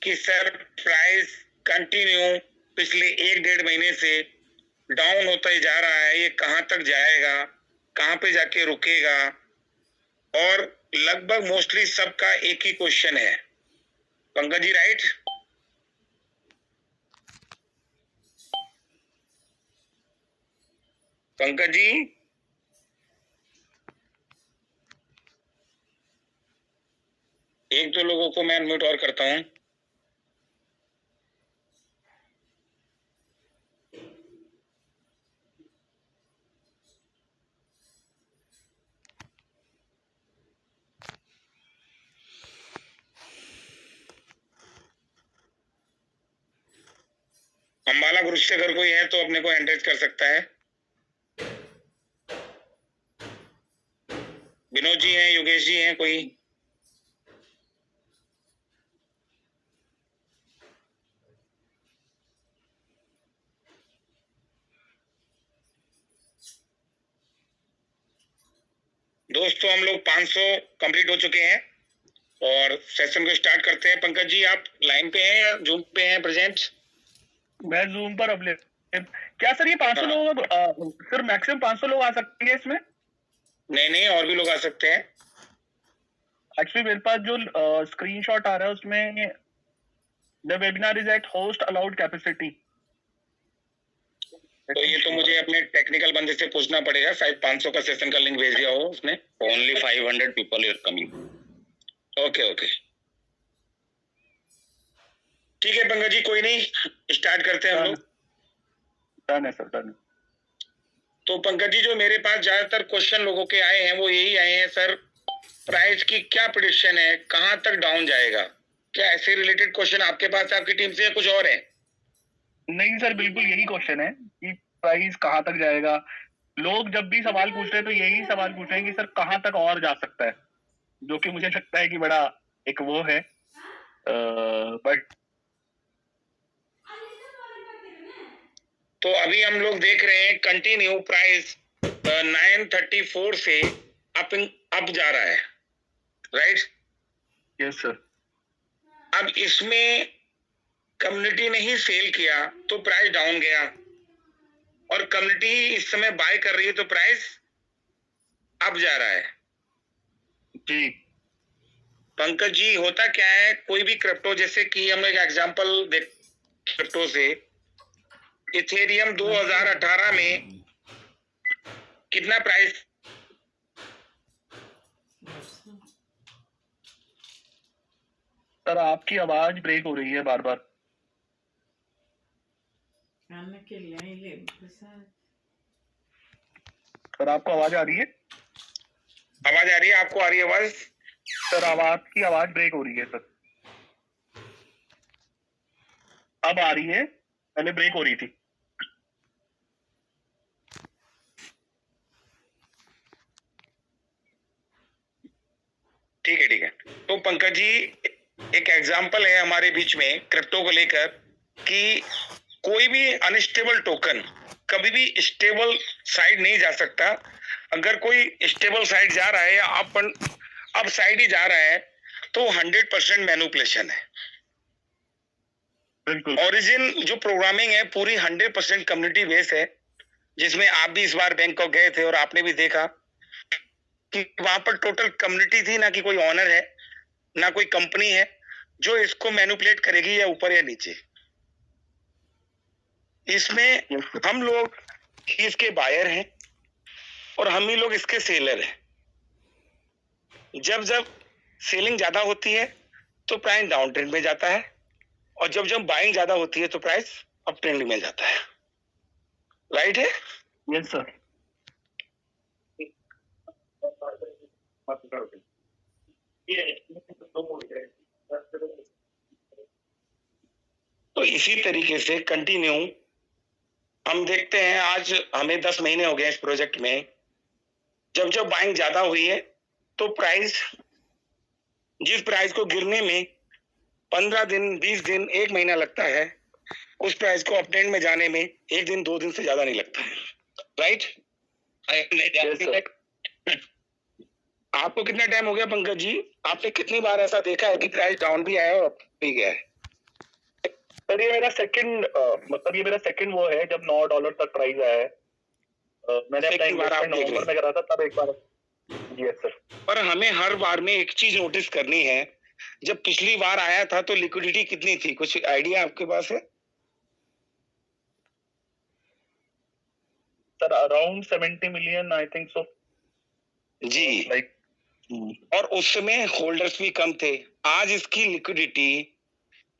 कि sir price continue पिछले 1-1.5 महीने से डाउन होता ही जा रहा है, ये कहां तक जाएगा, कहां पे जाके रुकेगा, और लगभग मोस्टली सबका एक ही क्वेश्चन है। पंकज जी राइट? पंकज जी, एक दो लोगों को मैं अनम्यूट और करता हूं। अंबाला ग्रुप से अगर कोई है तो अपने को एंकरेज कर सकता है। विनोद जी हैं, योगेश जी हैं कोई? दोस्तों हम लोग 500 कंप्लीट हो चुके हैं और सेशन को स्टार्ट करते हैं। पंकज जी आप लाइन पे हैं या जूम पे हैं प्रेजेंट? मैं जूम पर क्या सर ये 500 लोग सर मैक्सिमम 500 लोग आ सकते हैं इसमें? नहीं और भी लोग आ सकते हैं। एक्चुअली मेरे पास जो स्क्रीनशॉट आ रहा है उसमें the webinar is at host allowed capacity. तो ये तो मुझे अपने टेक्निकल बंदे से पूछना पड़ेगा। शायद 500 का सेशन का लिंक भेज दिया हो उसने। Only 500 people are coming. Okay ठीक है पंकज जी, कोई नहीं, स्टार्ट करते हैं हम लोग। डन है सर, डन। तो पंकज जी जो मेरे पास ज्यादातर क्वेश्चन लोगों के आए हैं वो यही आए हैं, सर प्राइस की क्या प्रेडिक्शन है, कहां तक डाउन जाएगा? क्या ऐसे रिलेटेड क्वेश्चन आपके पास आपकी टीम से कुछ और है? नहीं सर, बिल्कुल यही क्वेश्चन है कि प्राइस कहां तक जाएगा। लोग जब भी सवाल पूछ रहे हैं तो यही सवाल पूछ रहे हैं कि सर कहां तक और जा सकता है, जो कि मुझे लगता है कि बड़ा एक वो है, बट तो अभी हम लोग देख रहे हैं कंटिन्यू प्राइस 934 से अप जा रहा है, राइट? Yes sir. अब इसमें कम्युनिटी ने ही सेल किया तो प्राइस डाउन गया, और कम्युनिटी इस समय बाय कर रही है तो प्राइस अप जा रहा है। जी पंकज जी होता क्या है, कोई भी क्रिप्टो, जैसे कि हम एक एग्जांपल देख क्रिप्टो से, इथेरियम 2018 में कितना प्राइस? सर आपकी आवाज ब्रेक हो रही है बार बार। सर आपको आवाज आ रही है? आवाज आ रही है? आपको आ रही है आवाज? सर आपकी आवाज ब्रेक हो रही है सर। अब आ रही है, पहले ब्रेक हो रही थी। ठीक है। तो पंकज जी एक एग्जांपल है हमारे बीच में क्रिप्टो को लेकर कि कोई भी अनस्टेबल टोकन कभी भी स्टेबल साइड नहीं जा सकता। अगर कोई स्टेबल साइड जा रहा है या अप साइड ही जा रहा है तो 100% मैनिपुलेशन है। बिल्कुल। ओरिजिन जो प्रोग्रामिंग है पूरी 100% कम्युनिटी बेस है, जिसमें आप भी इस बार बैंकॉक गए थे और आपने भी देखा कि वहां पर टोटल कम्युनिटी थी, ना कि कोई ऑनर है ना कोई कंपनी है जो इसको मैनिपुलेट करेगी या ऊपर या नीचे। इसमें हम लोग इसके बायर हैं और हम ही लोग इसके सेलर हैं। जब जब सेलिंग ज्यादा होती है तो प्राइस डाउन ट्रेंड में जाता है, और जब जब बाइंग ज्यादा होती है तो प्राइस अप ट्रेंड में जाता है। राइट है? Yes sir. तो इसी तरीके से कंटिन्यू हम देखते हैं। आज हमें 10 महीने हो गए इस प्रोजेक्ट में। जब जब बाइंग ज्यादा हुई है तो प्राइस, जिस प्राइस को गिरने में 15 दिन 20 दिन 1 महीना लगता है, उस प्राइस को अप ट्रेंड में जाने में 1 दिन 2 दिन से ज्यादा नहीं लगता है। राइट? आपको कितना टाइम हो गया पंकज जी? आपने कितनी बार ऐसा देखा है कि प्राइस डाउन भी आया और अप भी गया है? सर ये मेरा सेकंड मतलब ये मेरा सेकंड वो है जब $9 तक प्राइस आया है। मैंने अपना सेकंड बार आप इन्वेस्टमेंट देख रहे नवंबर में हैं। करा था, तब एक बार। Yes sir. पर हमें हर बार में एक चीज नोटिस करनी है, जब पिछली बार आया था तो लिक्विडिटी कितनी थी, कुछ आइडिया आपके पास है? Sir around 70 million I think so. जी। लाइक और उस समय होल्डर्स भी कम थे। आज इसकी लिक्विडिटी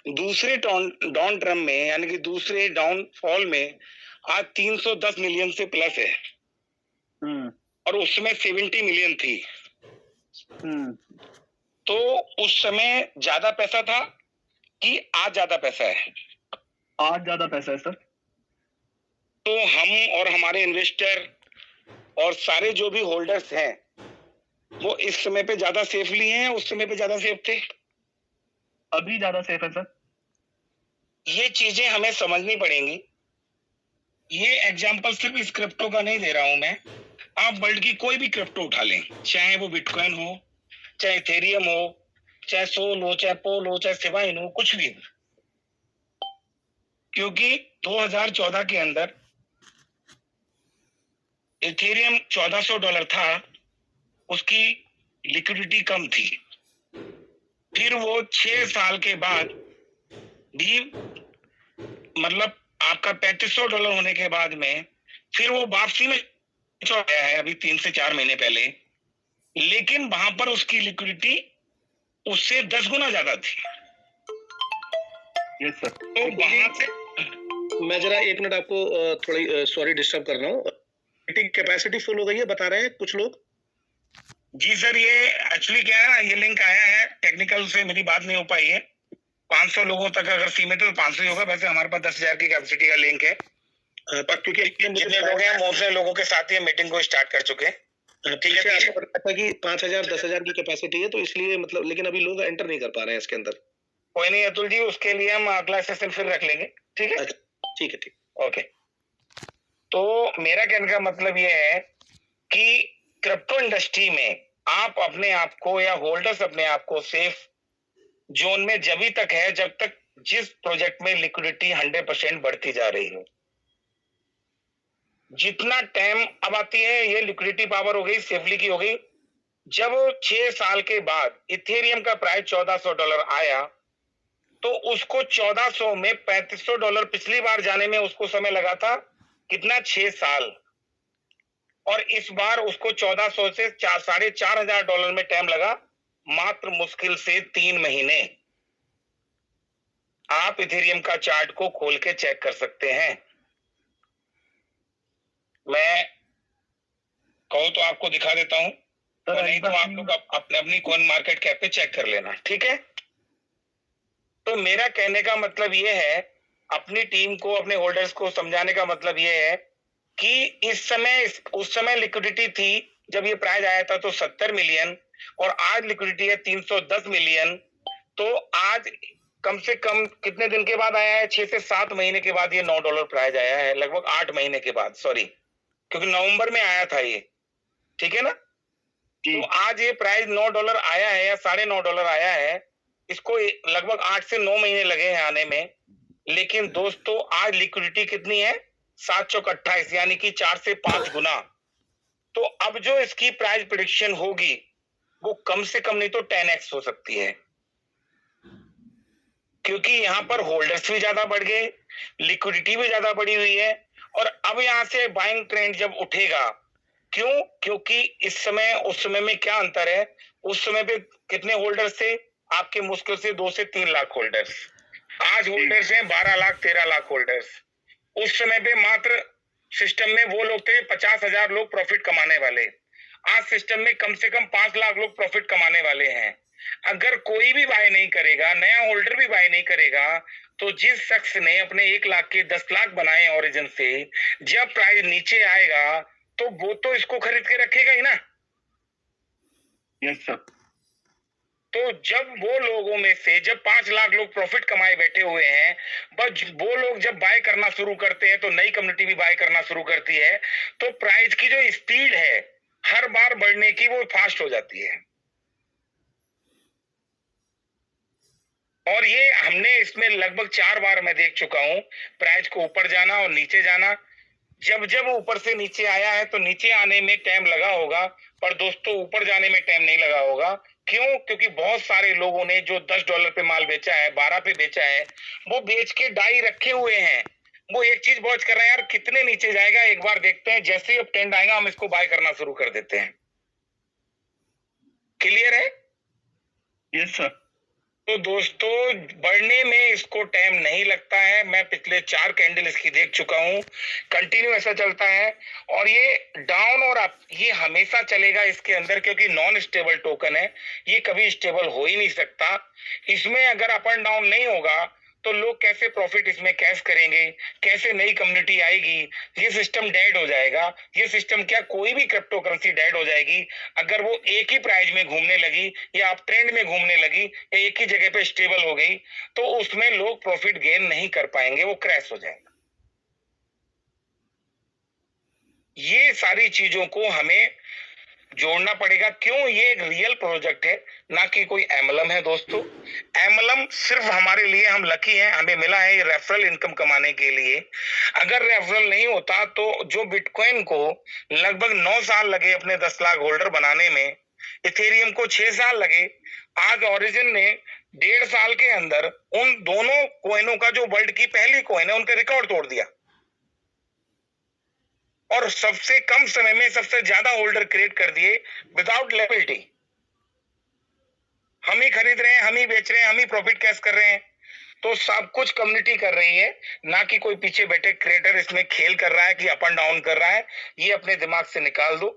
दूसरे डाउन ट्रम में, यानी कि दूसरे डाउनफॉल में आज 310 मिलियन से प्लस है, और उस समय 70 मिलियन थी। तो उस समय ज्यादा पैसा था कि आज ज्यादा पैसा है? आज ज्यादा पैसा है सर। तो हम और हमारे इन्वेस्टर और सारे जो भी होल्डर्स हैं, वो इस समय पे ज्यादा सेफली हैं, उस समय पे ज्यादा सेफ थे? अभी ज्यादा सेफ है सर। ये चीजें हमें समझनी पड़ेंगी। ये एग्जाम्पल सिर्फ इस क्रिप्टो का नहीं दे रहा हूं मैं, आप वर्ल्ड की कोई भी क्रिप्टो उठा लें, चाहे वो बिटकॉइन हो, चाहे इथेरियम हो, चाहे सोल हो, चाहे पोल हो, चाहे सिवाइन हो, कुछ भी। क्योंकि 2014 के अंदर इथेरियम $1400 था, उसकी लिक्विडिटी कम थी। फिर वो 6 साल के बाद भी, मतलब आपका $3500 होने के बाद में फिर वो वापसी में चढ़ गया है अभी 3 से 4 महीने पहले, लेकिन वहां पर उसकी लिक्विडिटी उससे 10 गुना ज्यादा थी। Yes sir. तो वहां से मैं जरा 1 मिनट आपको थोड़ी सॉरी डिस्टर्ब कर रहा हूँ। मीटिंग कैपेसिटी फुल हो गई है बता रहे हैं कुछ लोग। जी सर, ये एक्चुअली क्या है ना, ये लिंक आया है, टेक्निकल से मेरी बात नहीं हो पाई है। 500 लोगों तक अगर सीमित है तो 500 ही होगा। वैसे हमारे पास 10,000 की कैपेसिटी का लिंक है, पर क्योंकि जितने लोग हैं हम उतने लोगों के साथ ही मीटिंग को स्टार्ट कर चुके हैं। ठीक है, आपको पता था कि 5,000 10,000 की कैपेसिटी है, तो इसलिए मतलब, लेकिन अभी लोग एंटर नहीं कर पा रहे हैं इसके अंदर। कोई नहीं अतुल जी, उसके लिए हम अगला सेशन फिर रख लेंगे। ठीक है, ठीक है, ठीक। ओके। तो मेरा कहने का मतलब ये है कि क्रिप्टो इंडस्ट्री में आप अपने आप को या होल्डर्स अपने आप को सेफ जोन में जब तक है जब तक जिस प्रोजेक्ट में लिक्विडिटी 100% बढ़ती जा रही हो। जितना टाइम अब आती है, ये लिक्विडिटी पावर हो गई, सेफली की हो गई। जब 6 साल के बाद इथेरियम का प्राइस $1400 आया, तो उसको 1400 में $3500 पिछली बार जाने में उसको समय लगा था कितना, 6 साल। और इस बार उसको 1400 से $4,500 में टाइम लगा, मात्र मुश्किल से 3 महीने। आप इथेरियम का चार्ट को खोल के चेक कर सकते हैं। मैं कहूं तो आपको दिखा देता हूं, और नहीं तो आप लोग अपने अपनी कॉइन मार्केट कैप पे चेक कर लेना। ठीक है, तो मेरा कहने का मतलब ये है, अपनी टीम को, अपने होल्डर्स को समझाने का मतलब ये है कि उस समय लिक्विडिटी थी जब ये प्राइस आया था तो 70 मिलियन, और आज लिक्विडिटी है 310 मिलियन। तो आज कम से कम कितने दिन के बाद आया है? 6 से 7 महीने के बाद ये $9 प्राइस आया है, लगभग 8 महीने के बाद, सॉरी, क्योंकि नवंबर में आया था ये। ठीक है ना? तो आज ये प्राइस $9 आया है या $9.5 आया है, इसको लगभग 8 से 9 महीने लगे हैं आने में। लेकिन दोस्तों आज लिक्विडिटी कितनी है? 7 चौक 28, यानी कि 4 से 5 गुना। तो अब जो इसकी प्राइस प्रेडिक्शन होगी वो कम से कम नहीं तो 10x हो सकती है, क्योंकि यहां पर होल्डर्स भी ज्यादा बढ़ गए, लिक्विडिटी भी ज्यादा बढ़ी हुई है। और अब यहां से बाइंग ट्रेंड जब उठेगा, क्यों? क्योंकि इस समय उस समय में क्या अंतर है? उस समय पे कितने होल्डर्स थे आपके? मुश्किल से 2 से 3 लाख होल्डर्स। आज होल्डर्स हैं 12 लाख 13 लाख होल्डर्स। उस समय पे मात्र सिस्टम में वो लोग थे 50,000 लोग प्रॉफिट कमाने वाले। आज सिस्टम में कम से कम 5 लाख लोग प्रॉफिट कमाने वाले हैं। अगर कोई भी बाय नहीं करेगा, नया होल्डर भी बाय नहीं करेगा, तो जिस शख्स ने अपने 1 लाख के 10 लाख बनाए ओरिजिन से, जब प्राइस नीचे आएगा तो वो तो इसको खरीद के रखेगा ही ना। Yes sir. तो जब वो लोगों में से जब 5 लाख लोग प्रॉफिट कमाए बैठे हुए हैं, बस वो लोग जब बाय करना शुरू करते हैं तो नई कम्युनिटी भी बाय करना शुरू करती है। तो प्राइस की जो स्पीड है हर बार बढ़ने की, वो फास्ट हो जाती है। और ये हमने इसमें लगभग 4 बार मैं देख चुका हूं प्राइस को ऊपर जाना और नीचे जाना। जब जब ऊपर से नीचे आया है तो नीचे आने में टाइम लगा होगा, पर दोस्तों ऊपर जाने में टाइम नहीं लगा होगा। क्यों? क्योंकि बहुत सारे लोगों ने जो $10 पे माल बेचा है, 12 पे बेचा है, वो बेच के डाई रखे हुए हैं। वो एक चीज वॉच कर रहे हैं, यार कितने नीचे जाएगा एक बार देखते हैं, जैसे ही अब ट्रेंड आएगा हम इसको बाय करना शुरू कर देते हैं। क्लियर है? Yes sir. तो दोस्तों बढ़ने में इसको टाइम नहीं लगता है। मैं पिछले 4 कैंडल इसकी देख चुका हूं, कंटिन्यू ऐसा चलता है। और ये डाउन और अप ये हमेशा चलेगा इसके अंदर, क्योंकि नॉन स्टेबल टोकन है, ये कभी स्टेबल हो ही नहीं सकता। इसमें अगर अप एंड डाउन नहीं होगा तो लोग कैसे प्रॉफिट इसमें कैश करेंगे, कैसे नई कम्युनिटी आएगी? ये सिस्टम डेड हो जाएगा। ये सिस्टम क्या, कोई भी क्रिप्टो करेंसी डेड हो जाएगी अगर वो एक ही प्राइस में घूमने लगी या अप ट्रेंड में घूमने लगी या एक ही जगह पे स्टेबल हो गई, तो उसमें लोग प्रॉफिट गेन नहीं कर पाएंगे, वो क्रैश हो जाएगा। ये सारी चीजों को हमें जोड़ना पड़ेगा। क्यों? ये एक रियल प्रोजेक्ट है, ना कि कोई एमएलएम है दोस्तों। एमएलएम सिर्फ हमारे लिए, हम लकी हैं, हमें मिला है ये रेफरल इनकम कमाने के लिए। अगर रेफरल नहीं होता तो जो बिटकॉइन को लगभग 9 साल लगे अपने 10 लाख होल्डर बनाने में, इथेरियम को 6 साल लगे, आज ओरिजिन ने 1.5 साल के अंदर उन दोनों कॉइनों का, जो वर्ल्ड की पहली कॉइन है, उनके रिकॉर्ड तोड़ दिया। और सबसे कम समय में सबसे ज्यादा होल्डर क्रिएट कर दिए विदाउट लिक्विडिटी। हम ही खरीद रहे हैं, हम ही बेच रहे हैं, हम ही प्रॉफिट कैश कर रहे हैं। तो सब कुछ कम्युनिटी कर रही है, ना कि कोई पीछे बैठे क्रिएटर इसमें खेल कर रहा है कि अप एंड डाउन कर रहा है। ये अपने दिमाग से निकाल दो।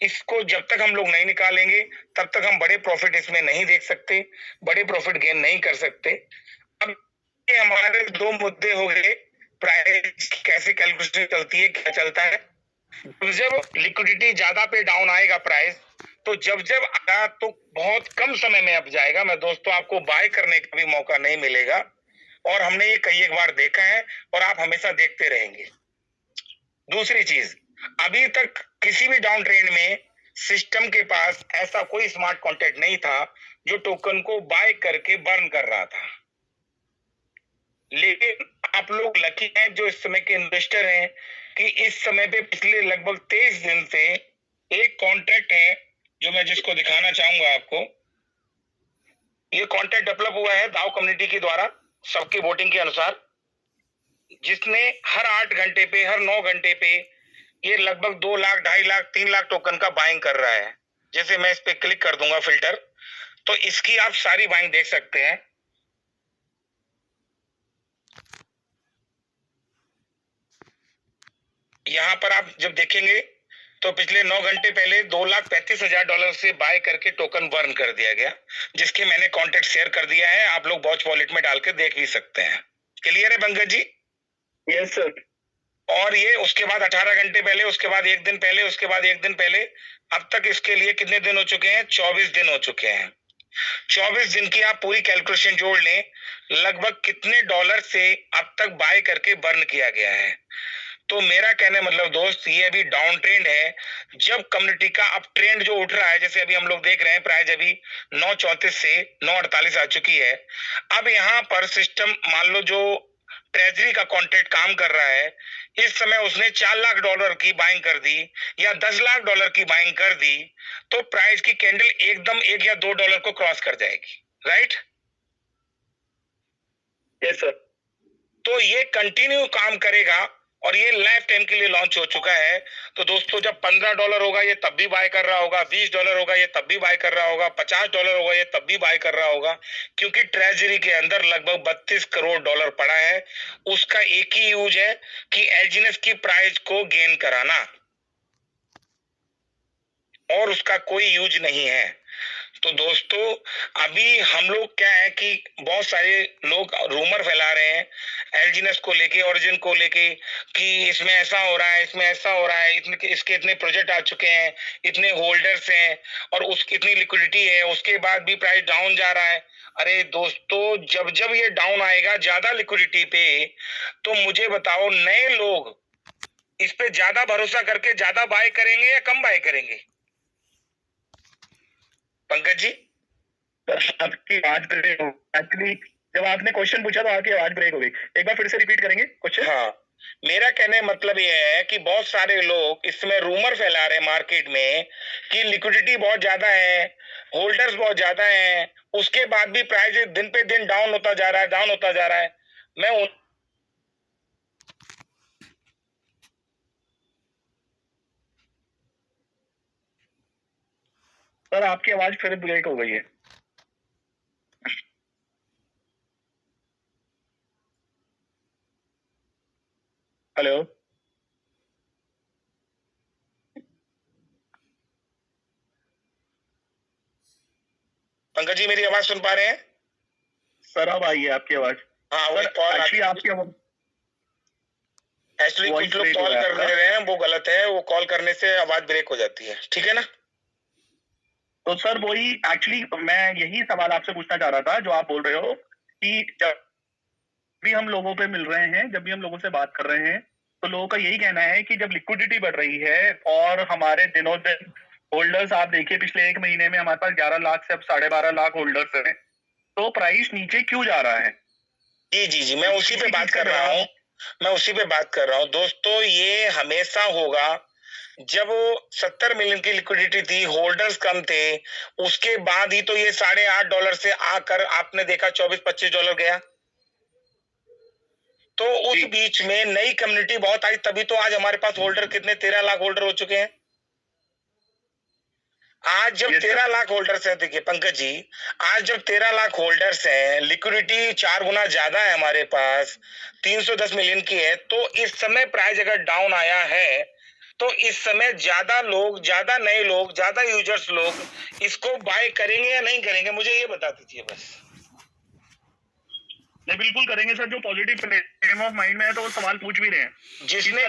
इसको जब तक हम लोग नहीं निकालेंगे तब तक हम बड़े प्रॉफिट इसमें नहीं देख सकते, बड़े प्रॉफिट गेन नहीं कर सकते। अब ये हमारे 2 मुद्दे हो गए, प्राइस कैसे कैलकुलेशन चलती है, क्या चलता है। जब लिक्विडिटी ज्यादा पे डाउन आएगा प्राइस, तो जब जब आया तो बहुत कम समय में अप जाएगा। मैं दोस्तों आपको बाय करने का भी मौका नहीं मिलेगा, और हमने ये कई एक बार देखा है और आप हमेशा देखते रहेंगे। दूसरी चीज, अभी तक किसी भी डाउन ट्रेंड में सिस्टम के पास ऐसा कोई स्मार्ट कॉन्ट्रैक्ट नहीं था जो टोकन को बाय करके बर्न कर रहा था। लेकिन आप लोग लकी हैं जो इस समय के इन्वेस्टर हैं कि इस समय पे पिछले लगभग 23 दिन से एक कॉन्ट्रैक्ट है जो मैं जिसको दिखाना चाहूंगा आपको। ये कॉन्ट्रैक्ट डेवलप हुआ है दाव कम्युनिटी के द्वारा सबकी वोटिंग के अनुसार, जिसने हर 8 घंटे पे, हर 9 घंटे पे ये लगभग 2 लाख, 2.5 लाख, 3 लाख टोकन का बाइंग कर रहा है। जैसे मैं इस पे क्लिक कर दूंगा फिल्टर, तो इसकी आप सारी बाइंग देख सकते हैं। यहां पर आप जब देखेंगे तो पिछले 9 घंटे पहले $2,35,000 से बाय करके टोकन बर्न कर दिया गया, जिसके मैंने कॉन्टेक्ट शेयर कर दिया है। आप लोग वॉच वॉलेट में डाल के देख भी सकते हैं। क्लियर है पंकज जी? Yes sir. और ये उसके बाद 18 घंटे पहले, उसके बाद 1 दिन पहले, उसके बाद 1 दिन पहले, अब तक इसके लिए कितने दिन हो चुके हैं? 24 दिन हो चुके हैं। 24 दिन की आप पूरी कैलकुलेशन जोड़ लें, लगभग कितने डॉलर से अब तक बाय करके बर्न किया गया है। तो मेरा कहने मतलब दोस्त, ये अभी डाउन ट्रेंड है। जब कम्युनिटी का अप ट्रेंड जो उठ रहा है, जैसे अभी हम लोग देख रहे हैं प्राइस अभी 9.34 से 9.48 आ चुकी है। अब यहाँ पर सिस्टम, मान लो जो ट्रेजरी का कॉन्ट्रैक्ट काम कर रहा है, इस समय उसने $4 लाख की बाइंग कर दी या $10 लाख की बाइंग कर दी, तो प्राइस की कैंडल एकदम $1 या $2 को क्रॉस कर जाएगी। राइट? Yes sir. तो ये कंटिन्यू काम करेगा और ये लाइफ टाइम के लिए लॉन्च हो चुका है। तो दोस्तों जब $15 होगा ये तब भी बाय कर रहा होगा, $20 होगा ये तब भी बाय कर रहा होगा, $50 होगा ये तब भी बाय कर रहा होगा, क्योंकि ट्रेजरी के अंदर लगभग $32 करोड़ पड़ा है। उसका एक ही यूज है कि एलजीएनएस की प्राइस को गेन कराना, और उसका कोई यूज नहीं है। तो दोस्तों अभी हम लोग क्या है कि बहुत सारे लोग रूमर फैला रहे हैं एलजीएनएस को लेके, ओरिजिन को लेके, कि इसमें ऐसा हो रहा है, इसमें ऐसा हो रहा है, इसके इतने प्रोजेक्ट आ चुके हैं, इतने होल्डर्स हैं और उसकी इतनी लिक्विडिटी है, उसके बाद भी प्राइस डाउन जा रहा है। अरे दोस्तों, जब जब ये डाउन आएगा ज्यादा लिक्विडिटी पे, तो मुझे बताओ नए लोग इस पे ज्यादा भरोसा करके ज्यादा बाय करेंगे या कम बाय करेंगे? पंकज जी, आपकी बात करें एक्चुअली जब आपने क्वेश्चन पूछा तो आपकी आवाज ब्रेक हो गई, एक बार फिर से रिपीट करेंगे क्वेश्चन? हाँ, मेरा कहने मतलब ये है कि बहुत सारे लोग इसमें रूमर फैला रहे हैं मार्केट में कि लिक्विडिटी बहुत ज्यादा है, होल्डर्स बहुत ज्यादा हैं, उसके बाद भी प्राइस दिन पे दिन डाउन होता जा रहा है, डाउन होता जा रहा है। मैं सर आपकी आवाज फिर ब्रेक हो गई है। हेलो, पंकज जी मेरी आवाज सुन पा रहे हैं? सर अब आई है आपकी आवाज। हाँ, वो सर कॉल एक्चुअली आपकी आवाज एक्चुअली वॉइस कुछ लोग ब्रेक हो कॉल रहा है कर आपका। रहे हैं, वो गलत है, वो कॉल करने से आवाज ब्रेक हो जाती है, ठीक है ना? तो सर वही एक्चुअली मैं यही सवाल आपसे पूछना चाह रहा था जो आप बोल रहे हो कि जब भी हम लोगों पे मिल रहे हैं, जब भी हम लोगों से बात कर रहे हैं, तो लोगों का यही कहना है कि जब लिक्विडिटी बढ़ रही है और हमारे दिनों दिन होल्डर्स आप देखिए पिछले 1 महीने में हमारे पास 11 लाख से अब 12.5 लाख होल्डर्स हैं, तो प्राइस नीचे क्यों जा रहा है? जी जी जी, मैं उसी पे बात कर रहा हूँ, मैं उसी पे बात कर रहा हूँ दोस्तों। ये हमेशा होगा जब 70 मिलियन की लिक्विडिटी थी, होल्डर्स कम थे, उसके बाद ही तो ये $8.5 से आकर आपने देखा $24-25 गया। तो उस बीच में नई कम्युनिटी बहुत आई, तभी तो आज हमारे पास होल्डर कितने 13 लाख होल्डर हो चुके हैं। आज जब 13 लाख होल्डर्स हैं, देखिए पंकज जी, आज जब 13 लाख होल्डर्स हैं, लिक्विडिटी 4 गुना ज्यादा है हमारे पास, 310 मिलियन की है, तो इस समय प्राइस अगर डाउन आया है तो इस समय ज्यादा लोग, ज्यादा नए लोग, ज्यादा यूजर्स लोग इसको बाय करेंगे या नहीं करेंगे, मुझे ये बता दीजिए बस। नहीं बिल्कुल करेंगे सर, जो पॉजिटिव फ्रेम ऑफ माइंड में है तो वो सवाल पूछ भी रहे हैं। जिसने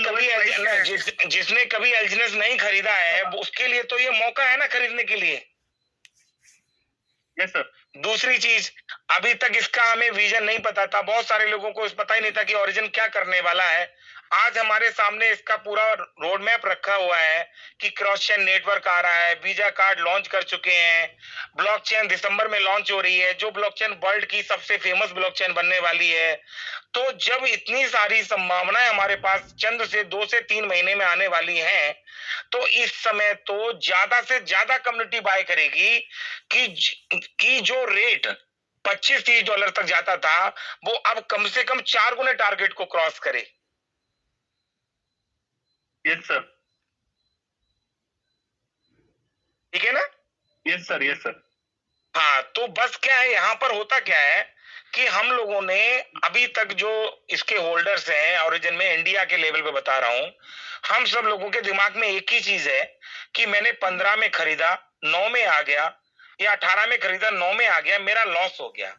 कभी एल्जिनस नहीं खरीदा है उसके लिए तो ये मौका है ना खरीदने के लिए। Yes sir. दूसरी चीज, अभी तक इसका हमें विजन नहीं पता था, बहुत सारे लोगों को पता ही नहीं था कि ओरिजिन क्या करने वाला है। आज हमारे सामने इसका पूरा रोड मैप रखा हुआ है कि क्रॉस चेन नेटवर्क आ रहा है, वीजा कार्ड लॉन्च कर चुके हैं, ब्लॉकचेन दिसंबर में लॉन्च हो रही है, जो ब्लॉकचेन वर्ल्ड की सबसे फेमस ब्लॉकचेन बनने वाली है। तो जब इतनी सारी संभावनाएं हमारे पास चंद से 2 से 3 महीने में आने वाली हैं, तो इस समय तो ज्यादा से ज्यादा कम्युनिटी बाय करेगी कि जो रेट $25-30 तक जाता था वो अब कम से कम 4 गुने टारगेट को क्रॉस करे। Yes sir. ठीक है ना? Yes sir, yes sir. हाँ, तो बस क्या है, यहां पर होता क्या है कि हम लोगों ने अभी तक जो इसके होल्डर्स हैं ओरिजिन में, इंडिया के लेवल पे बता रहा हूं, हम सब लोगों के दिमाग में एक ही चीज है कि मैंने 15 में खरीदा, 9 में आ गया, या 18 में खरीदा, 9 में आ गया, मेरा लॉस हो गया।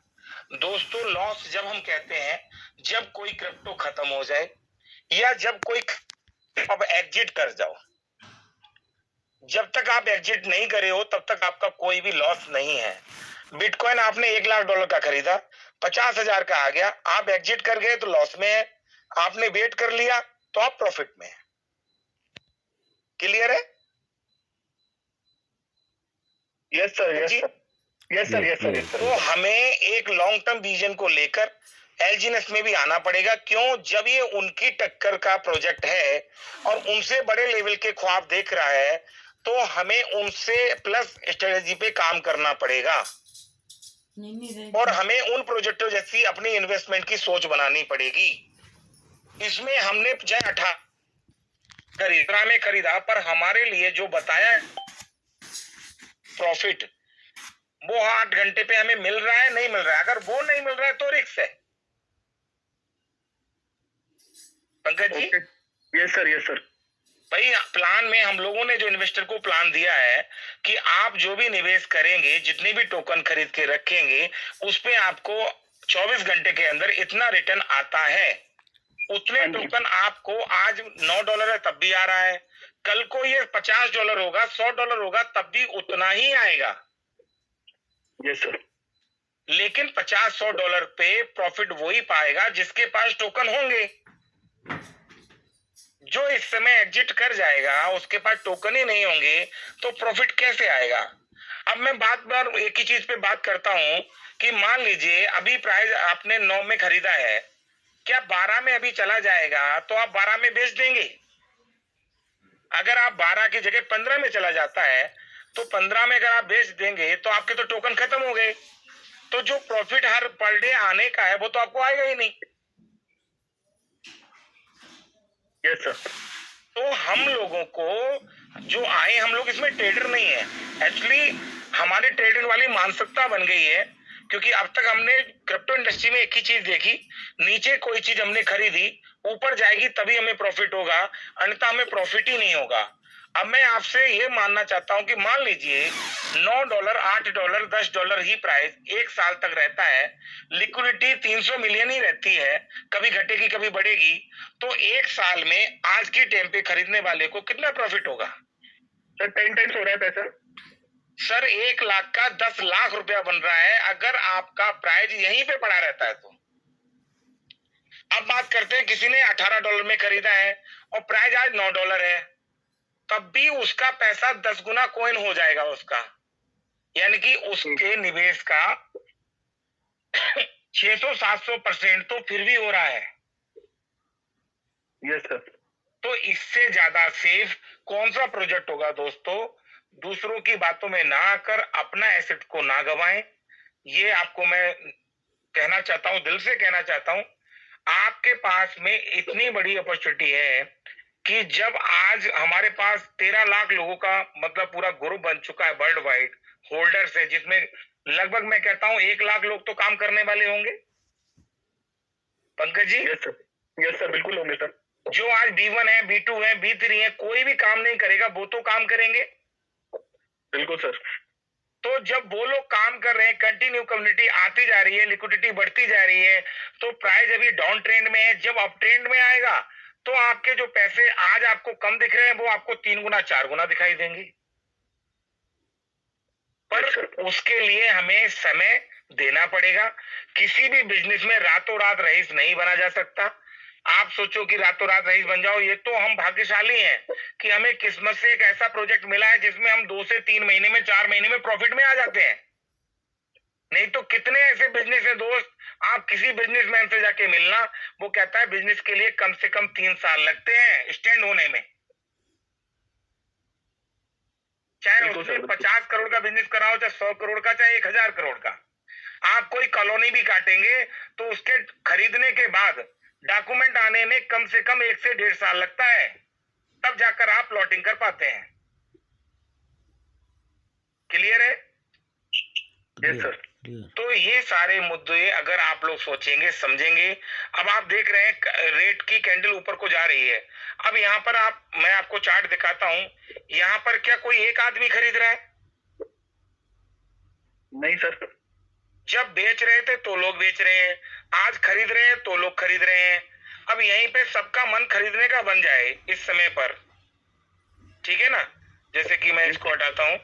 दोस्तों, लॉस जब हम कहते हैं जब कोई क्रिप्टो खत्म हो जाए या जब कोई अब एग्जिट कर जाओ, जब तक आप एग्जिट नहीं करे हो तब तक आपका कोई भी लॉस नहीं है। बिटकॉइन आपने $1 लाख का खरीदा, 50,000 का आ गया, आप एग्जिट कर गए तो लॉस में है, आपने वेट कर लिया तो आप प्रॉफिट में है। क्लियर है? Yes sir, yes sir, yes sir, yes sir, yes sir. तो हमें एक लॉन्ग टर्म विजन को लेकर एलजीएनएस में भी आना पड़ेगा। क्यों? जब ये उनकी टक्कर का प्रोजेक्ट है और उनसे बड़े लेवल के ख्वाब देख रहा है, तो हमें उनसे प्लस स्ट्रेटेजी पे काम करना पड़ेगा और हमें उन प्रोजेक्टों जैसी अपनी इन्वेस्टमेंट की सोच बनानी पड़ेगी। इसमें हमने चाहे 18 में खरीदा, पर हमारे लिए जो बताया प्रॉफिट वो 8 घंटे पे हमें मिल रहा है, नहीं मिल रहा है। अगर वो नहीं मिल रहा है तो रिस्क है। Pankaj ji, yes sir, yes sir. भाई, प्लान में हम लोगों ने जो इन्वेस्टर को प्लान दिया है कि आप जो भी निवेश करेंगे, जितने भी टोकन खरीद के रखेंगे, उस पे आपको 24 घंटे के अंदर इतना रिटर्न आता है। उतने टोकन आपको आज $9 है तब भी आ रहा है, कल को ये $50 होगा, $100 होगा, तब भी उतना ही आएगा। Yes sir. लेकिन $50-100 पे प्रॉफिट वही पाएगा जिसके पास टोकन होंगे। जो इस समय एग्जिट कर जाएगा, उसके पास टोकन ही नहीं होंगे, तो प्रॉफिट कैसे आएगा? अब मैं बार बार एक ही चीज पे बात करता हूं कि मान लीजिए अभी प्राइस आपने 9 में खरीदा है, क्या 12 में अभी चला जाएगा तो आप 12 में बेच देंगे? अगर आप 12 की जगह 15 में चला जाता है तो 15 में अगर आप बेच देंगे तो आपके तो टोकन खत्म हो गए, तो जो प्रॉफिट हर पर डे आने का है वो तो आपको आएगा ही नहीं। Yes sir. तो हम लोगों को जो आए, हम लोग इसमें ट्रेडर नहीं है एक्चुअली, हमारी ट्रेडिंग वाली मानसिकता बन गई है, क्योंकि अब तक हमने क्रिप्टो इंडस्ट्री में एक ही चीज देखी, नीचे कोई चीज हमने खरीदी, ऊपर जाएगी तभी हमें प्रॉफिट होगा, अन्यथा हमें प्रॉफिट ही नहीं होगा। अब मैं आपसे ये मानना चाहता हूं कि मान लीजिए $9, $8, $10 ही प्राइस एक साल तक रहता है, लिक्विडिटी 300 मिलियन ही रहती है, कभी घटेगी कभी बढ़ेगी, तो एक साल में आज के टाइम पे खरीदने वाले को कितना प्रॉफिट होगा? सर 10 टाइम्स हो रहा है पैसा। सर 1 लाख का 10 लाख रुपया बन रहा है अगर आपका प्राइस यहीं पे पड़ा रहता है तो। अब बात करते हैं किसी ने $18 में खरीदा है और प्राइस आज $9 है, तब भी उसका पैसा 10 गुना कॉइन हो जाएगा उसका, यानी कि उसके निवेश का 600-700% तो फिर भी हो रहा है। Yes sir. तो इससे ज्यादा सेफ कौन सा प्रोजेक्ट होगा दोस्तों? दूसरों की बातों में ना आकर अपना एसेट को ना गवाएं, ये आपको मैं कहना चाहता हूं, दिल से कहना चाहता हूं। आपके पास में इतनी बड़ी अपॉर्चुनिटी है कि जब आज हमारे पास 13 लाख लोगों का मतलब पूरा ग्रुप बन चुका है वर्ल्ड वाइड होल्डर्स है, जिसमें लगभग मैं कहता हूं 1 लाख लोग तो काम करने वाले होंगे। पंकज जी? यस सर, बिल्कुल होंगे सर। जो आज B1 है, B2 है, B3 है, कोई भी काम नहीं करेगा, वो तो काम करेंगे। बिल्कुल सर। तो जब वो लोग काम कर रहे हैं, कंटिन्यू कम्युनिटी आती जा रही है, लिक्विडिटी बढ़ती जा रही है, तो प्राइस अभी डाउन ट्रेंड में है, जब अप ट्रेंड में आएगा तो आपके जो पैसे आज आपको कम दिख रहे हैं वो आपको 3 गुना 4 गुना दिखाई देंगे। पर उसके लिए हमें समय देना पड़ेगा। किसी भी बिजनेस में रातों रात रईस नहीं बना जा सकता। आप सोचो कि रातों रात रईस बन जाओ, ये तो हम भाग्यशाली हैं कि हमें किस्मत से एक ऐसा प्रोजेक्ट मिला है जिसमें हम 2 से 3 महीने में, 4 महीने में प्रॉफिट में आ जाते हैं। नहीं तो कितने ऐसे बिजनेस है दोस्त, आप किसी बिजनेसमैन से जाके मिलना, वो कहता है बिजनेस के लिए कम से कम 3 साल लगते हैं स्टैंड होने में, चाहे उसने 50 करोड़ का बिजनेस कराओ, चाहे 100 करोड़ का, चाहे 1000 करोड़ का। आप कोई कॉलोनी भी काटेंगे तो उसके खरीदने के बाद डॉक्यूमेंट आने में कम से कम 1 से 1.5 साल लगता है, तब जाकर आप प्लॉटिंग कर पाते हैं। क्लियर है? Yes sir. तो ये सारे मुद्दे अगर आप लोग सोचेंगे, समझेंगे। अब आप देख रहे हैं रेट की कैंडल ऊपर को जा रही है। अब यहाँ पर मैं आपको चार्ट दिखाता हूं, यहाँ पर क्या कोई एक आदमी खरीद रहा है? नहीं सर। जब बेच रहे थे तो लोग बेच रहे हैं, आज खरीद रहे हैं तो लोग खरीद रहे हैं। अब यहीं पे सबका मन खरीदने का बन जाए इस समय पर, ठीक है ना? जैसे कि मैं इसको हटाता हूं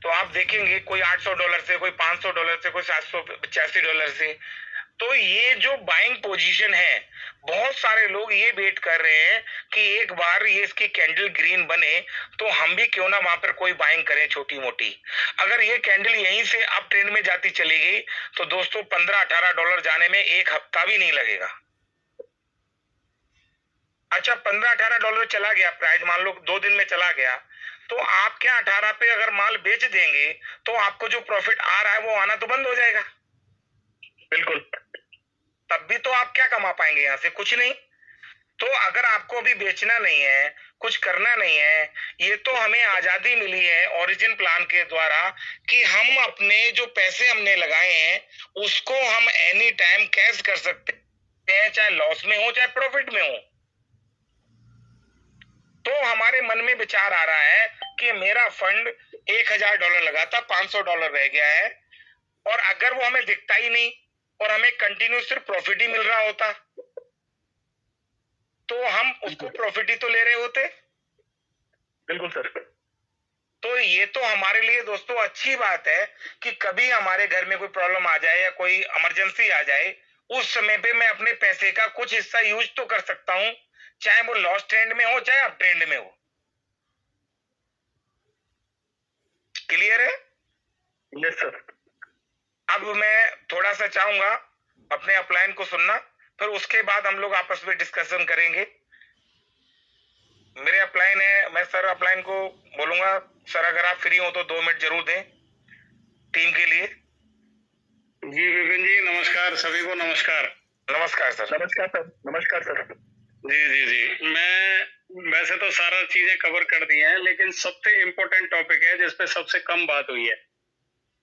तो आप देखेंगे कोई $800 से, कोई $500 से, कोई $785 से। तो ये जो बाइंग पोजीशन है, बहुत सारे लोग ये वेट कर रहे हैं कि एक बार ये इसकी कैंडल ग्रीन बने तो हम भी क्यों ना वहां पर कोई बाइंग करें छोटी मोटी। अगर ये कैंडल यहीं से अप ट्रेंड में जाती चली गई तो दोस्तों $15-18 जाने में 1 हफ्ता भी नहीं लगेगा। अच्छा, $15-18 चला गया प्राइस, मान लो 2 दिन में चला गया, तो आप क्या 18 पे अगर माल बेच देंगे तो आपको जो प्रॉफिट आ रहा है वो आना तो बंद हो जाएगा। बिल्कुल। तब भी तो आप क्या कमा पाएंगे यहाँ से? कुछ नहीं। तो अगर आपको अभी बेचना नहीं है, कुछ करना नहीं है, ये तो हमें आजादी मिली है ओरिजिन प्लान के द्वारा कि हम अपने जो पैसे हमने लगाए हैं उसको हम एनी टाइम कैश कर सकते हैं, चाहे लॉस में हो चाहे प्रॉफिट में हो। तो हमारे मन में विचार आ रहा है कि मेरा फंड $1000 लगा था, $500 रह गया है, और अगर वो हमें दिखता ही नहीं और हमें कंटिन्यू सिर्फ प्रॉफिट ही मिल रहा होता तो हम उसको प्रॉफिट ही तो ले रहे होते। बिल्कुल सर। तो ये तो हमारे लिए दोस्तों अच्छी बात है कि कभी हमारे घर में कोई प्रॉब्लम आ जाए या कोई इमरजेंसी आ जाए, उस समय पे मैं अपने पैसे का कुछ हिस्सा यूज तो कर सकता हूं, चाहे वो लॉस ट्रेंड में हो चाहे अप ट्रेंड में हो। क्लियर है? Yes sir. अब मैं थोड़ा सा चाहूंगा अपने अपलाइन को सुनना, फिर उसके बाद हम लोग आपस में डिस्कशन करेंगे। मेरे अपलाइन है, मैं सर अपलाइन को बोलूंगा, सर अगर आप फ्री हो तो 2 मिनट जरूर दें टीम के लिए। जी विपिन जी नमस्कार, सभी को नमस्कार। नमस्कार सर। नमस्कार सर। नमस्कार सर। जी जी जी, मैं वैसे तो सारा चीजें कवर कर दी हैं, लेकिन सबसे इम्पोर्टेंट टॉपिक है जिसपे सबसे कम बात हुई है,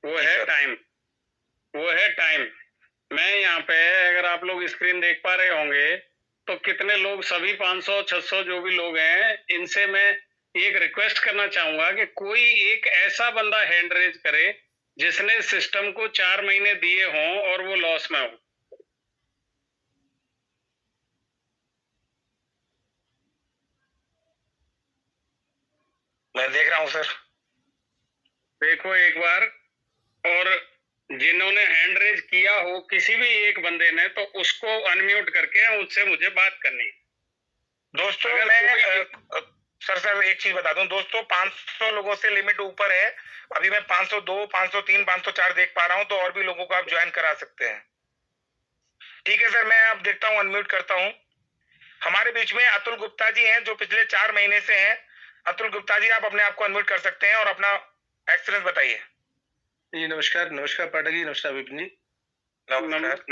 वो है टाइम। वो है टाइम। मैं यहाँ पे, अगर आप लोग स्क्रीन देख पा रहे होंगे तो कितने लोग, सभी 500 600 जो भी लोग हैं, इनसे मैं एक रिक्वेस्ट करना चाहूंगा कि कोई एक ऐसा बंदा हैंड रेज करे जिसने सिस्टम को 4 महीने दिए हों और वो लॉस में हो। मैं देख रहा हूँ सर। देखो एक बार, और जिन्होंने हैंड रेज किया हो किसी भी एक बंदे ने, तो उसको अनम्यूट करके उससे मुझे बात करनी है। दोस्तों मैं सर एक चीज बता दूं दोस्तों, 500 लोगों से लिमिट ऊपर है। अभी मैं 502, 503, 504 देख पा रहा हूं, तो और भी लोगों को आप ज्वाइन करा सकते हैं। ठीक है सर, मैं अब देखता हूं, अनम्यूट करता हूं। हमारे बीच में अतुल गुप्ता जी हैं जो पिछले 4 महीने से हैं। अतुल गुप्ता जी, आप अपने आप को अनम्यूट कर सकते हैं और अपना एक्सपीरियंस बताइए। जी नमस्कार। नमस्कार पाठक जी, नमस्कार विपिन जी। नमस्कार।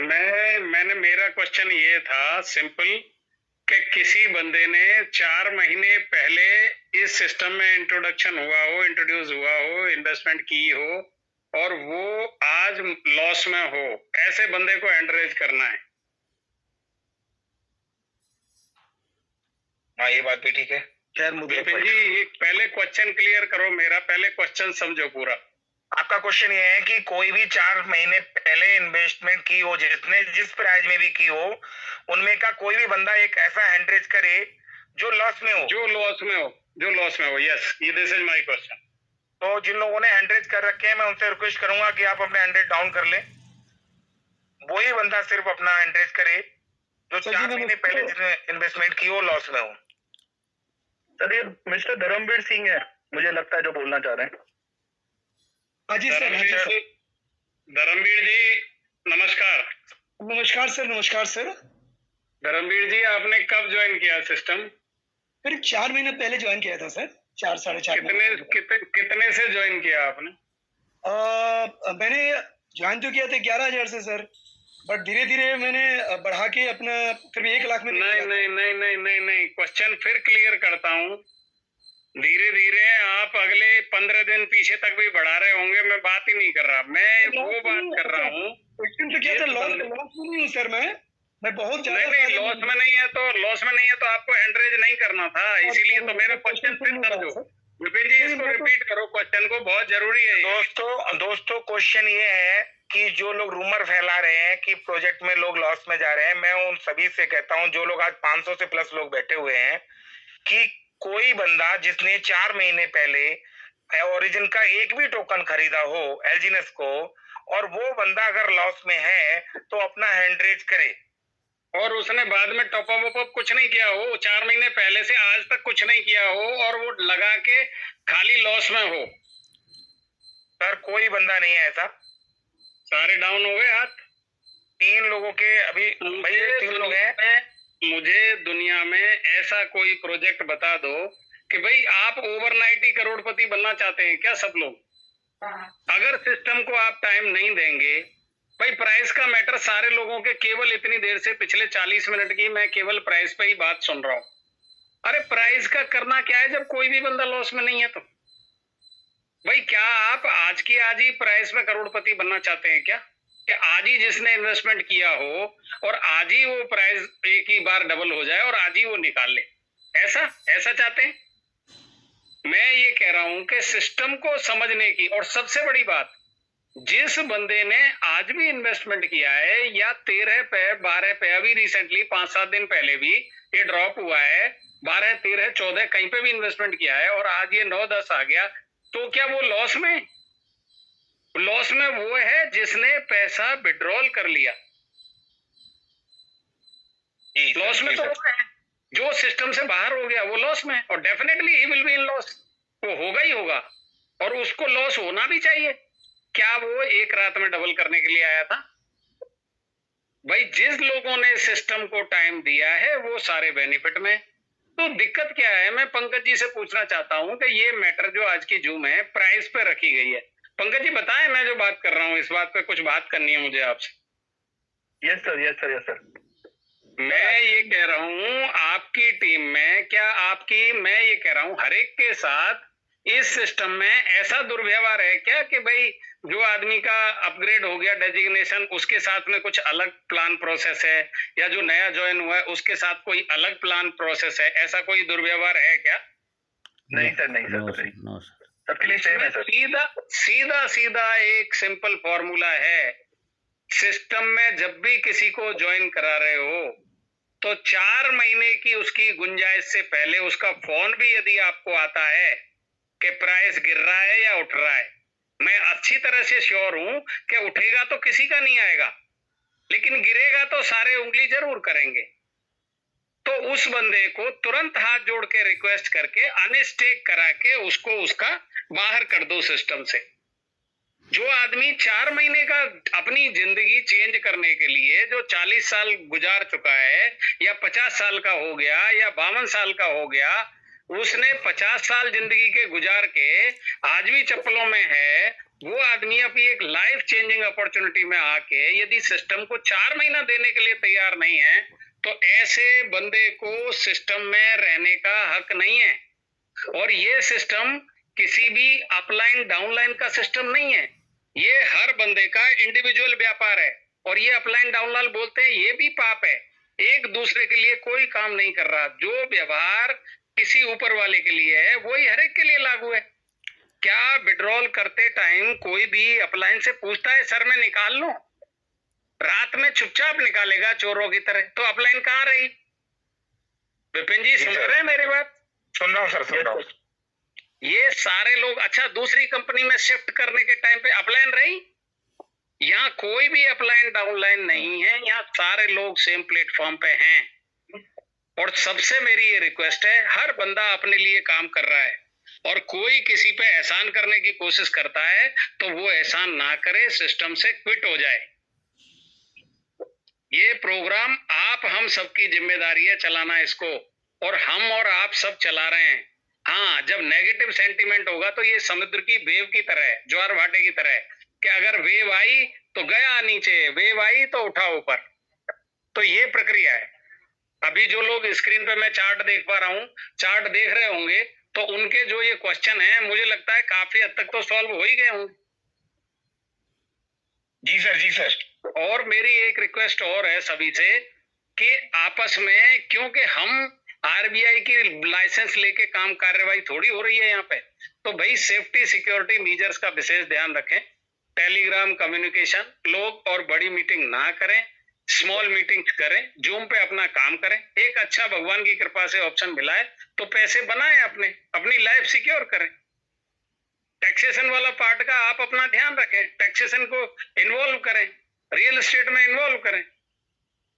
मैंने मेरा क्वेश्चन ये था सिंपल, कि किसी बंदे ने 4 महीने पहले इस सिस्टम में इंट्रोड्यूस हुआ हो, इन्वेस्टमेंट की हो, और वो आज लॉस में हो, ऐसे बंदे को हैंड रेज करना है। हाँ, ये बात भी ठीक है। खैर विपिन जी, एक पहले क्वेश्चन क्लियर करो मेरा, पहले क्वेश्चन समझो पूरा। आपका क्वेश्चन ये है कि कोई भी 4 महीने पहले इन्वेस्टमेंट की हो, जिसने जिस प्राइस में भी की हो, उनमें का कोई भी बंदा एक ऐसा हैंड रेज करे जो लॉस में हो। जो लॉस में हो, यस, ये दिस इज माय क्वेश्चन। तो जिन लोगों ने हैंड रेज कर रखे हैं, मैं उनसे रिक्वेस्ट करूंगा कि आप अपने हैंड रेज डाउन कर लें। वही बंदा सिर्फ अपना हैंड रेज करे जो 4 महीने पहले जिसने इन्वेस्टमेंट की हो, लॉस में हो। सर ये मिस्टर धर्मवीर सिंह है, मुझे लगता है, जो बोलना चाह रहे हैं। हाँ जी सर। हाँ जी सर। धर्मवीर जी नमस्कार। नमस्कार सर। नमस्कार सर। धर्मवीर जी, आपने कब ज्वाइन किया सिस्टम? करीब 4 महीने पहले ज्वाइन किया था सर। 4 साढ़े 4 कितने से ज्वाइन किया आपने? मैंने ज्वाइन तो किया था 11,000 से सर, बट धीरे धीरे मैंने बढ़ा के अपना फिर 1 लाख में नहीं, क्वेश्चन फिर क्लियर करता हूँ। धीरे धीरे आप अगले 15 दिन पीछे तक भी बढ़ा रहे होंगे, मैं बात ही नहीं कर रहा, मैं वो बात कर रहा हूँ। क्वेश्चन तो क्या था, लॉस में नहीं हूँ सर मैं बहुत ज्यादा नहीं, लॉस में नहीं है तो आपको हैंड रेज नहीं करना था, इसीलिए तो मेरा क्वेश्चन फिर समझो। विपिन जी, इसको रिपीट करो क्वेश्चन को, बहुत जरूरी है। दोस्तों क्वेश्चन ये है कि जो लोग रूमर फैला रहे हैं कि प्रोजेक्ट में लोग लॉस में जा रहे हैं, मैं उन सभी से कहता हूं, जो लोग आज 500 से प्लस लोग बैठे हुए हैं, कि कोई बंदा जिसने 4 महीने पहले ओरिजिन का एक भी टोकन खरीदा हो एलजीनेस को, और वो बंदा अगर लॉस में है तो अपना हैंड रेज करे, और उसने बाद में टॉप अप कुछ नहीं किया हो, 4 महीने पहले से आज तक कुछ नहीं किया हो, और वो लगा के खाली लॉस में हो। सर कोई बंदा नहीं है ऐसा। सारे डाउन हो गए हाथ। 3 लोगों के अभी भाई 3 लोग हैं। मुझे दुनिया में ऐसा कोई प्रोजेक्ट बता दो कि भाई आप ओवरनाइट ही करोड़पति बनना चाहते हैं क्या सब लोग? अगर सिस्टम को आप टाइम नहीं देंगे, भाई प्राइस का मैटर सारे लोगों के, केवल इतनी देर से पिछले 40 मिनट की मैं केवल प्राइस पे ही बात सुन रहा हूं। अरे प्राइस का करना क्या है जब कोई भी बंदा लॉस में नहीं है? तो भाई क्या आप आज की आज ही प्राइस में करोड़पति बनना चाहते हैं क्या? कि आज ही जिसने इन्वेस्टमेंट किया हो और आज ही वो प्राइस एक ही बार डबल हो जाए और आज ही वो निकाल ले, ऐसा चाहते हैं? मैं ये कह रहा हूं कि सिस्टम को समझने की, और सबसे बड़ी बात, जिस बंदे ने आज भी इन्वेस्टमेंट किया है, या 13 पे 12 पे, अभी रिसेंटली 5-7 दिन पहले भी ये ड्रॉप हुआ है, 12 13 14 कहीं पे भी इन्वेस्टमेंट किया है, और आज ये 9-10 आ गया, तो क्या वो लॉस में? लॉस में वो है जिसने पैसा विड्रॉल कर लिया। लॉस में तो वो है जो सिस्टम से बाहर हो गया, वो लॉस में, और definitely he will be in loss, वो होगा ही होगा, और उसको लॉस होना भी चाहिए। क्या वो एक रात में डबल करने के लिए आया था? भाई जिस लोगों ने सिस्टम को टाइम दिया है वो सारे बेनिफिट में। तो दिक्कत क्या है, मैं पंकज जी से पूछना चाहता हूं कि ये मैटर जो आज की जूम है प्राइस पे रखी गई है। पंकज जी बताएं, मैं जो बात कर रहा हूं इस बात पे कुछ बात करनी है मुझे आपसे। Yes sir, yes sir, yes sir. मैं ये कह रहा हूं आपकी टीम में, क्या आपकी, मैं ये कह रहा हूं हर एक के साथ इस सिस्टम में ऐसा दुर्व्यवहार है क्या कि भाई जो आदमी का अपग्रेड हो गया डेजिग्नेशन उसके साथ में कुछ अलग प्लान प्रोसेस है, या जो नया ज्वाइन हुआ है उसके साथ कोई अलग प्लान प्रोसेस है, ऐसा कोई दुर्व्यवहार है क्या? नहीं सर, नहीं सर, नो सर। सबके लिए सेम है सर। सीधा सीधा सीधा एक सिंपल फॉर्मूला है। सिस्टम में जब भी किसी को ज्वाइन करा रहे हो तो 4 महीने की उसकी गुंजाइश से पहले उसका फोन भी यदि आपको आता है कि प्राइस गिर रहा है या उठ रहा है, मैं अच्छी तरह से श्योर हूं कि उठेगा तो किसी का नहीं आएगा, लेकिन गिरेगा तो सारे उंगली जरूर करेंगे। तो उस बंदे को तुरंत हाथ जोड़ के रिक्वेस्ट करके अनस्टेक करा के उसको उसका बाहर कर दो सिस्टम से। जो आदमी 4 महीने का अपनी जिंदगी चेंज करने के लिए जो 40 साल गुजार चुका है, या 50 साल का हो गया, या 52 साल का हो गया, उसने 50 साल जिंदगी के गुजार के आज भी चप्पलों में है, वो आदमी अपनी एक लाइफ चेंजिंग अपॉर्चुनिटी में आके यदि सिस्टम को 4 महीना देने के लिए तैयार नहीं है तो ऐसे बंदे को सिस्टम में रहने का हक नहीं है। और ये सिस्टम किसी भी अपलाइन डाउनलाइन का सिस्टम नहीं है, ये हर बंदे का इंडिविजुअल व्यापार है। और ये अपलाइन डाउनलाइन बोलते हैं, ये भी पाप है। एक दूसरे के लिए कोई काम नहीं कर रहा। जो व्यवहार किसी ऊपर वाले के लिए है वही हर एक के लिए लागू है। क्या विड्रॉल करते टाइम कोई भी अपलाइन से पूछता है सर मैं निकाल लूं? रात में चुपचाप निकालेगा चोरों की तरह। तो अपलाइन कहाँ रही? विपिन जी सुन रहे हैं मेरी बात? सुन रहा हूँ सर, सुन रहा हूँ। ये सारे लोग अच्छा दूसरी कंपनी में शिफ्ट करने के टाइम पे अपलाइन रही? यहाँ कोई भी अपलाइन डाउनलाइन नहीं है, यहाँ सारे लोग सेम प्लेटफॉर्म पे हैं। और सबसे मेरी ये रिक्वेस्ट है, हर बंदा अपने लिए काम कर रहा है और कोई किसी पे एहसान करने की कोशिश करता है तो वो एहसान ना करे, सिस्टम से क्विट हो जाए। ये प्रोग्राम आप हम सबकी जिम्मेदारी है चलाना इसको, और हम और आप सब चला रहे हैं। हाँ, जब नेगेटिव सेंटीमेंट होगा तो ये समुद्र की वेव की तरह है, ज्वार भाटे की तरह है कि अगर वेव आई तो गया नीचे, वेव आई तो उठा ऊपर। तो ये प्रक्रिया है। अभी जो लोग स्क्रीन पे मैं चार्ट देख पा रहा हूँ, चार्ट देख रहे होंगे, तो उनके जो ये क्वेश्चन है मुझे लगता है काफी हद तक तो सॉल्व हो ही गए होंगे। जी सर, जी सर। और मेरी एक रिक्वेस्ट और है सभी से कि आपस में, क्योंकि हम आरबीआई की लाइसेंस लेके काम कार्यवाही थोड़ी हो रही है यहाँ पे, तो भाई सेफ्टी सिक्योरिटी मेजर्स का विशेष ध्यान रखें। टेलीग्राम कम्युनिकेशन लोग और बड़ी मीटिंग ना करें, स्मॉल मीटिंग्स करें, जूम पे अपना काम करें। एक अच्छा भगवान की कृपा से ऑप्शन मिला है तो पैसे बनाएं, अपनी लाइफ सिक्योर करें। टैक्सेशन वाला पार्ट का आप अपना ध्यान रखें, टैक्सेशन को इन्वॉल्व करें, रियल एस्टेट में इन्वॉल्व करें।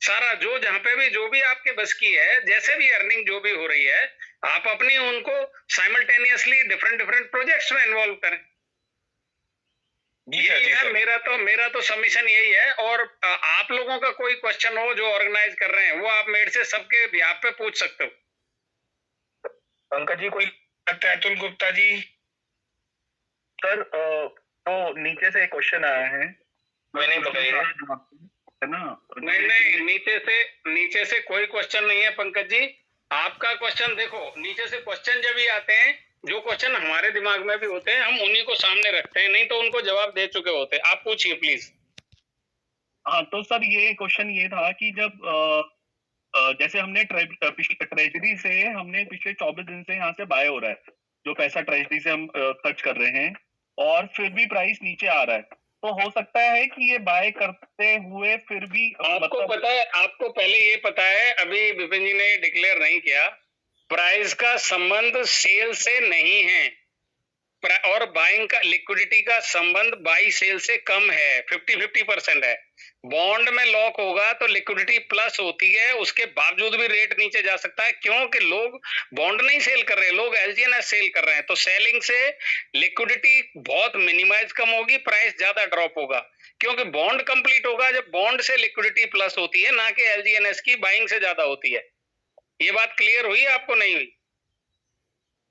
सारा जो जहां पे भी जो भी आपके बस की है, जैसे भी अर्निंग जो भी हो रही है, आप अपनी उनको साइमल्टेनियसली डिफरेंट प्रोजेक्ट्स में इन्वॉल्व करें। यही है मेरा तो सबमिशन यही है। और आप लोगों का कोई क्वेश्चन हो जो ऑर्गेनाइज कर रहे हैं वो आप मेरे से सबके बिहाफ पे पूछ सकते हो। पंकज जी कोई अतुल गुप्ता जी? सर तो नीचे से एक क्वेश्चन आया है, मैंने बताया है ना? नहीं, नीचे से कोई क्वेश्चन नहीं है पंकज जी। आपका क्वेश्चन देखो, नीचे से क्वेश्चन जब भी आते हैं, जो क्वेश्चन हमारे दिमाग में भी होते हैं हम उन्हीं को सामने रखते हैं, नहीं तो उनको जवाब दे चुके होते हैं। आप पूछिए प्लीज। हाँ तो सर ये क्वेश्चन ये था कि जब जैसे हमने ट्रेजरी से हमने पिछले 24 दिन से यहाँ से बाय हो रहा है, जो पैसा ट्रेजरी से हम खर्च कर रहे हैं, और फिर भी प्राइस नीचे आ रहा है, तो हो सकता है कि ये बाय करते हुए फिर भी आपको पता है, आपको पहले ये पता है, अभी विपिन जी ने डिक्लेयर नहीं किया, प्राइस का संबंध सेल से नहीं है और बाइंग का लिक्विडिटी का संबंध बाई सेल से कम है, 50-50% है। बॉन्ड में लॉक होगा तो लिक्विडिटी प्लस होती है, उसके बावजूद भी रेट नीचे जा सकता है, क्योंकि लोग बॉन्ड नहीं सेल कर रहे, लोग एलजीएनएस सेल कर रहे हैं। तो सेलिंग से लिक्विडिटी बहुत मिनिमाइज कम होगी, प्राइस ज्यादा ड्रॉप होगा, क्योंकि बॉन्ड कंप्लीट होगा जब बॉन्ड से लिक्विडिटी प्लस होती है, ना कि एलजीएनएस की बाइंग से ज्यादा होती है। ये बात क्लियर हुई आपको, नहीं हुई?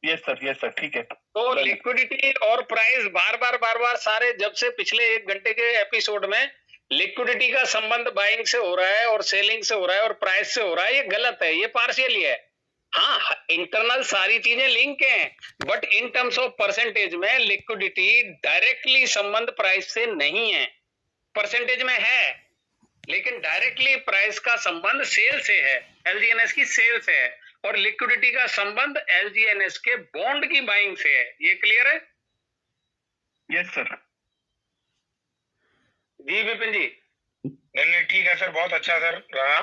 यस सर, ठीक है। तो लिक्विडिटी और प्राइस बार बार सारे, जब से पिछले 1 घंटे के एपिसोड में लिक्विडिटी का संबंध बाइंग से हो रहा है और सेलिंग से हो रहा है और प्राइस से हो रहा है, ये गलत है, ये पार्शियली है। हाँ, इंटरनल सारी चीजें लिंक हैं, but in terms of percentage में लिक्विडिटी डायरेक्टली संबंध प्राइस से नहीं है, परसेंटेज में है, लेकिन डायरेक्टली प्राइस का संबंध सेल से है, एलजीएनएस की सेल से है, और लिक्विडिटी का संबंध एलजीएनएस के बॉन्ड की बाइंग से है। ये क्लियर है? Yes sir. जी विपिन जी। नहीं ठीक है सर, बहुत अच्छा सर रहा।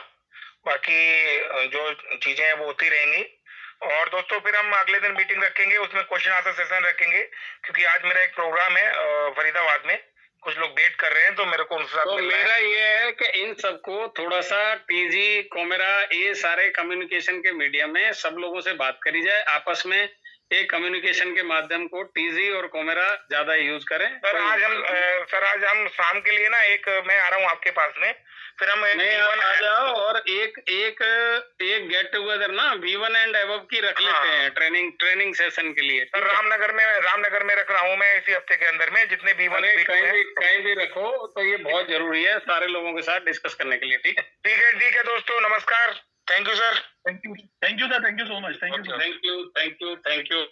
बाकी जो चीजें हैं वो होती रहेंगी। और दोस्तों फिर हम अगले दिन मीटिंग रखेंगे, उसमें क्वेश्चन आंसर सेशन रखेंगे, क्योंकि आज मेरा एक प्रोग्राम है फरीदाबाद में, कुछ लोग वेट कर रहे हैं, तो मेरे को उनके साथ मिलना है। मेरा ये है कि इन सबको थोड़ा सा टीजी, कोमेरा, ये सारे कम्युनिकेशन के मीडियम में सब लोगों से बात करी जाए, आपस में एक कम्युनिकेशन के माध्यम को टीजी और कोमेरा ज्यादा यूज करें। सर आज हम शाम के लिए ना मैं आ रहा हूँ आपके पास में, फिर हम आ जाओ और एक गेट टुगेदर ना V1 एंड अबव की रख लेते हैं, ट्रेनिंग सेशन के लिए। सर रामनगर में रख रहा हूँ मैं इसी हफ्ते के अंदर में, जितने V1 कहीं भी रखो, तो ये बहुत जरूरी है सारे लोगों के साथ डिस्कस करने के लिए। ठीक है दोस्तों, नमस्कार, thank you sir. Thank you sir, thank you so much, thank you. Thank you.